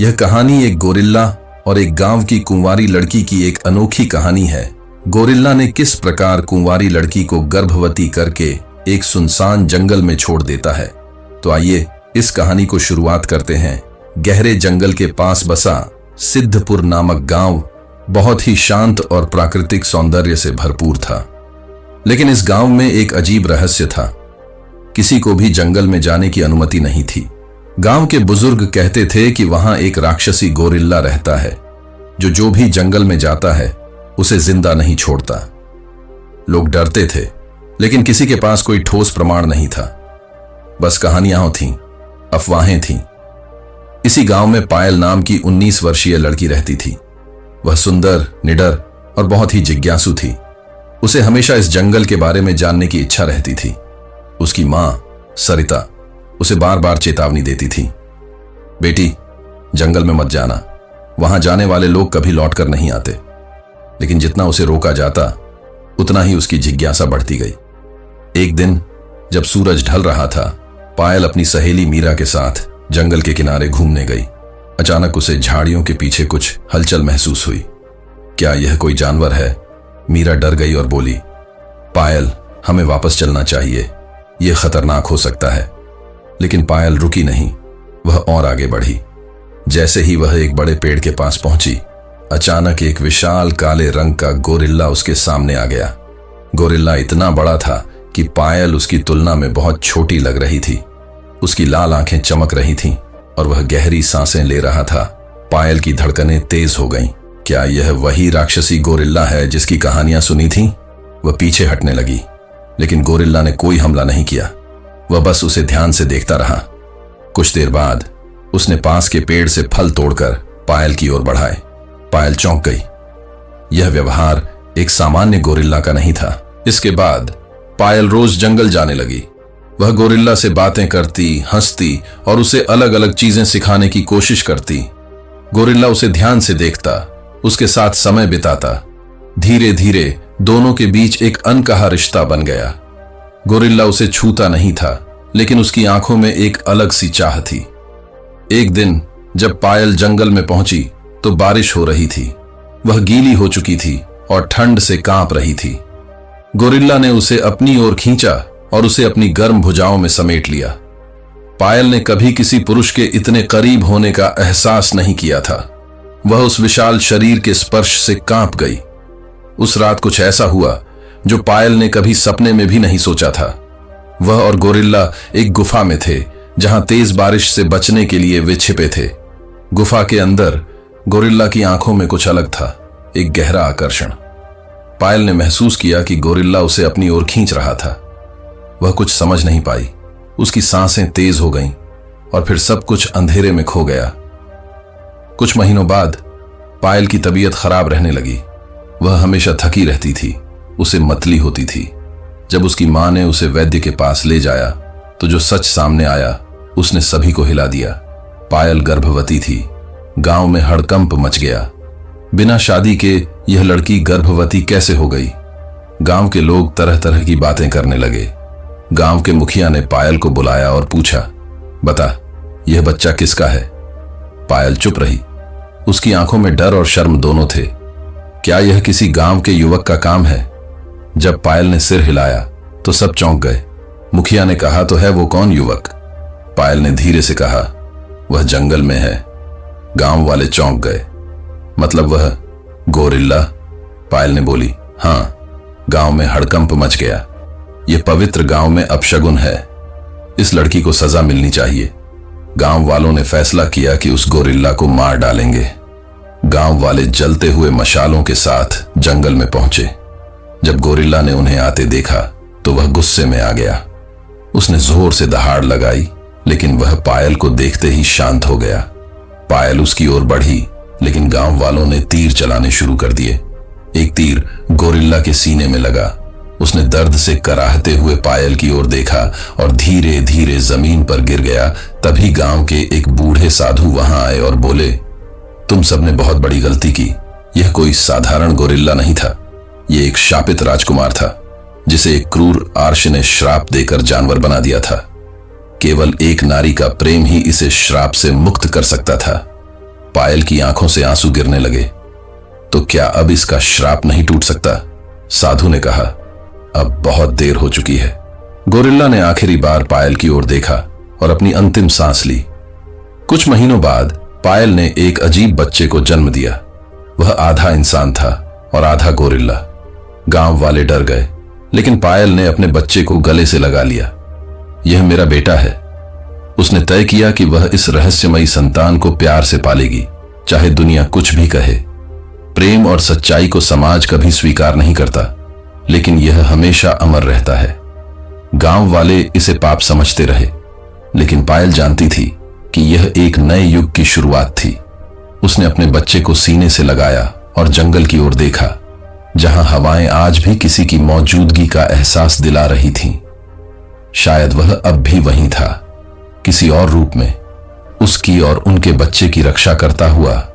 यह कहानी एक गोरिल्ला और एक गांव की कुंवारी लड़की की एक अनोखी कहानी है। गोरिल्ला ने किस प्रकार कुंवारी लड़की को गर्भवती करके एक सुनसान जंगल में छोड़ देता है। तो आइए इस कहानी को शुरुआत करते हैं। गहरे जंगल के पास बसा सिद्धपुर नामक गांव बहुत ही शांत और प्राकृतिक सौंदर्य से भरपूर था। लेकिन इस गांव में एक अजीब रहस्य था। किसी को भी जंगल में जाने की अनुमति नहीं थी। गांव के बुजुर्ग कहते थे कि वहां एक राक्षसी गोरिल्ला रहता है जो भी जंगल में जाता है उसे जिंदा नहीं छोड़ता। लोग डरते थे, लेकिन किसी के पास कोई ठोस प्रमाण नहीं था। बस कहानियां थीं, अफवाहें थीं। इसी गांव में पायल नाम की 19 वर्षीय लड़की रहती थी। वह सुंदर, निडर और बहुत ही जिज्ञासु थी। उसे हमेशा इस जंगल के बारे में जानने की इच्छा रहती थी। उसकी मां सरिता उसे बार बार चेतावनी देती थी, बेटी जंगल में मत जाना, वहां जाने वाले लोग कभी लौटकर नहीं आते। लेकिन जितना उसे रोका जाता उतना ही उसकी जिज्ञासा बढ़ती गई। एक दिन जब सूरज ढल रहा था, पायल अपनी सहेली मीरा के साथ जंगल के किनारे घूमने गई। अचानक उसे झाड़ियों के पीछे कुछ हलचल महसूस हुई। क्या यह कोई जानवर है? मीरा डर गई और बोली, पायल हमें वापस चलना चाहिए, यह खतरनाक हो सकता है। लेकिन पायल रुकी नहीं, वह और आगे बढ़ी। जैसे ही वह एक बड़े पेड़ के पास पहुंची, अचानक एक विशाल काले रंग का गोरिल्ला उसके सामने आ गया। गोरिल्ला इतना बड़ा था कि पायल उसकी तुलना में बहुत छोटी लग रही थी। उसकी लाल आंखें चमक रही थीं और वह गहरी सांसें ले रहा था। पायल की धड़कनें तेज हो गईं। क्या यह वही राक्षसी गोरिल्ला है जिसकी कहानियां सुनी थीं? वह पीछे हटने लगी, लेकिन गोरिल्ला ने कोई हमला नहीं किया। वह बस उसे ध्यान से देखता रहा। कुछ देर बाद उसने पास के पेड़ से फल तोड़कर पायल की ओर बढ़ाए। पायल चौंक गई। यह व्यवहार एक सामान्य गोरिल्ला का नहीं था। इसके बाद पायल रोज जंगल जाने लगी। वह गोरिल्ला से बातें करती, हंसती और उसे अलग अलग चीजें सिखाने की कोशिश करती। गोरिल्ला उसे ध्यान से देखता, उसके साथ समय बिताता। धीरे धीरे दोनों के बीच एक अनकहा रिश्ता बन गया। गोरिल्ला उसे छूता नहीं था, लेकिन उसकी आंखों में एक अलग सी चाह थी। एक दिन जब पायल जंगल में पहुंची तो बारिश हो रही थी। वह गीली हो चुकी थी और ठंड से कांप रही थी। गोरिल्ला ने उसे अपनी ओर खींचा और उसे अपनी गर्म भुजाओं में समेट लिया। पायल ने कभी किसी पुरुष के इतने करीब होने का एहसास नहीं किया था। वह उस विशाल शरीर के स्पर्श से कांप गई। उस रात कुछ ऐसा हुआ जो पायल ने कभी सपने में भी नहीं सोचा था। वह और गोरिल्ला एक गुफा में थे, जहां तेज बारिश से बचने के लिए वे छिपे थे। गुफा के अंदर गोरिल्ला की आंखों में कुछ अलग था, एक गहरा आकर्षण। पायल ने महसूस किया कि गोरिल्ला उसे अपनी ओर खींच रहा था। वह कुछ समझ नहीं पाई। उसकी सांसें तेज हो गईं और फिर सब कुछ अंधेरे में खो गया। कुछ महीनों बाद पायल की तबीयत खराब रहने लगी। वह हमेशा थकी रहती थी, उसे मतली होती थी। जब उसकी मां ने उसे वैद्य के पास ले जाया तो जो सच सामने आया उसने सभी को हिला दिया। पायल गर्भवती थी। गांव में हड़कंप मच गया। बिना शादी के यह लड़की गर्भवती कैसे हो गई? गांव के लोग तरह तरह की बातें करने लगे। गांव के मुखिया ने पायल को बुलाया और पूछा, बता यह बच्चा किसका है? पायल चुप रही। उसकी आंखों में डर और शर्म दोनों थे। क्या यह किसी गांव के युवक का काम है? जब पायल ने सिर हिलाया तो सब चौंक गए। मुखिया ने कहा, तो है वो कौन युवक? पायल ने धीरे से कहा, वह जंगल में है। गांव वाले चौंक गए। मतलब वह गोरिल्ला? पायल ने बोली, हां। गांव में हड़कंप मच गया। यह पवित्र गांव में अपशगुन है। इस लड़की को सजा मिलनी चाहिए। गांव वालों ने फैसला किया कि उस गोरिल्ला को मार डालेंगे। गांव वाले जलते हुए मशालों के साथ जंगल में पहुंचे। जब गोरिल्ला ने उन्हें आते देखा तो वह गुस्से में आ गया। उसने जोर से दहाड़ लगाई, लेकिन वह पायल को देखते ही शांत हो गया। पायल उसकी ओर बढ़ी, लेकिन गांव वालों ने तीर चलाने शुरू कर दिए। एक तीर गोरिल्ला के सीने में लगा। उसने दर्द से कराहते हुए पायल की ओर देखा और धीरे धीरे जमीन पर गिर गया। तभी गांव के एक बूढ़े साधु वहां आए और बोले, तुम सबने बहुत बड़ी गलती की। यह कोई साधारण गोरिल्ला नहीं था, यह एक शापित राजकुमार था जिसे एक क्रूर आर्ष ने श्राप देकर जानवर बना दिया था। केवल एक नारी का प्रेम ही इसे श्राप से मुक्त कर सकता था। पायल की आंखों से आंसू गिरने लगे। तो क्या अब इसका श्राप नहीं टूट सकता? साधु ने कहा, अब बहुत देर हो चुकी है। गोरिल्ला ने आखिरी बार पायल की ओर देखा और अपनी अंतिम सांस ली। कुछ महीनों बाद पायल ने एक अजीब बच्चे को जन्म दिया। वह आधा इंसान था और आधा गोरिल्ला। गांव वाले डर गए, लेकिन पायल ने अपने बच्चे को गले से लगा लिया। यह मेरा बेटा है। उसने तय किया कि वह इस रहस्यमयी संतान को प्यार से पालेगी, चाहे दुनिया कुछ भी कहे। प्रेम और सच्चाई को समाज कभी स्वीकार नहीं करता, लेकिन यह हमेशा अमर रहता है। गांव वाले इसे पाप समझते रहे, लेकिन पायल जानती थी कि यह एक नए युग की शुरुआत थी। उसने अपने बच्चे को सीने से लगाया और जंगल की ओर देखा, जहां हवाएं आज भी किसी की मौजूदगी का एहसास दिला रही थीं। शायद वह अब भी वहीं था, किसी और रूप में, उसकी और उनके बच्चे की रक्षा करता हुआ।